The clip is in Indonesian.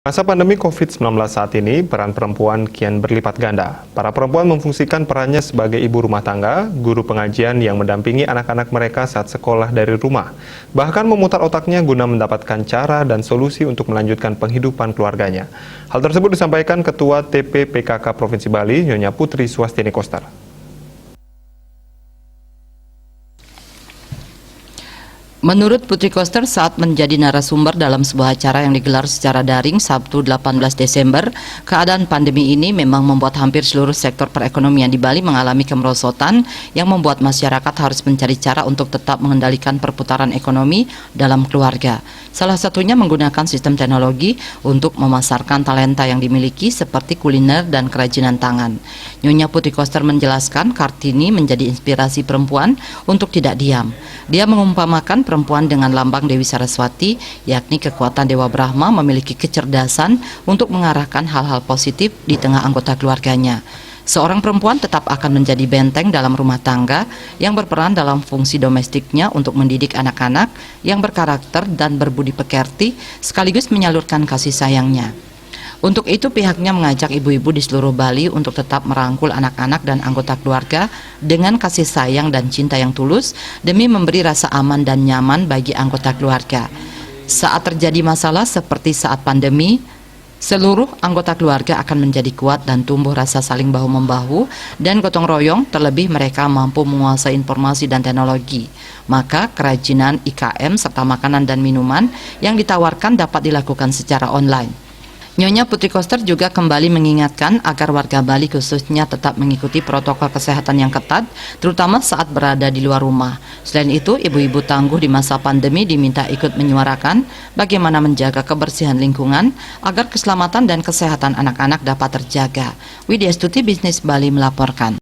Masa pandemi COVID-19 saat ini, peran perempuan kian berlipat ganda. Para perempuan memfungsikan perannya sebagai ibu rumah tangga, guru pengajian yang mendampingi anak-anak mereka saat sekolah dari rumah. Bahkan memutar otaknya guna mendapatkan cara dan solusi untuk melanjutkan penghidupan keluarganya. Hal tersebut disampaikan Ketua TP-PKK Provinsi Bali, Nyonya Putri Swastini Koster. Menurut Putri Koster saat menjadi narasumber dalam sebuah acara yang digelar secara daring Sabtu 18 Desember, keadaan pandemi ini memang membuat hampir seluruh sektor perekonomian di Bali mengalami kemerosotan yang membuat masyarakat harus mencari cara untuk tetap mengendalikan perputaran ekonomi dalam keluarga. Salah satunya menggunakan sistem teknologi untuk memasarkan talenta yang dimiliki seperti kuliner dan kerajinan tangan. Nyonya Putri Koster menjelaskan Kartini menjadi inspirasi perempuan untuk tidak diam. Dia mengumpamakan perempuan dengan lambang Dewi Saraswati, yakni kekuatan Dewa Brahma memiliki kecerdasan untuk mengarahkan hal-hal positif di tengah anggota keluarganya. Seorang perempuan tetap akan menjadi benteng dalam rumah tangga yang berperan dalam fungsi domestiknya untuk mendidik anak-anak yang berkarakter dan berbudi pekerti sekaligus menyalurkan kasih sayangnya. Untuk itu pihaknya mengajak ibu-ibu di seluruh Bali untuk tetap merangkul anak-anak dan anggota keluarga dengan kasih sayang dan cinta yang tulus demi memberi rasa aman dan nyaman bagi anggota keluarga. Saat terjadi masalah seperti saat pandemi, seluruh anggota keluarga akan menjadi kuat dan tumbuh rasa saling bahu-membahu dan gotong royong, terlebih mereka mampu menguasai informasi dan teknologi. Maka kerajinan IKM serta makanan dan minuman yang ditawarkan dapat dilakukan secara online. Nyonya Putri Koster juga kembali mengingatkan agar warga Bali khususnya tetap mengikuti protokol kesehatan yang ketat, terutama saat berada di luar rumah. Selain itu, ibu-ibu tangguh di masa pandemi diminta ikut menyuarakan bagaimana menjaga kebersihan lingkungan agar keselamatan dan kesehatan anak-anak dapat terjaga. Widya Stuti, Bisnis Bali melaporkan.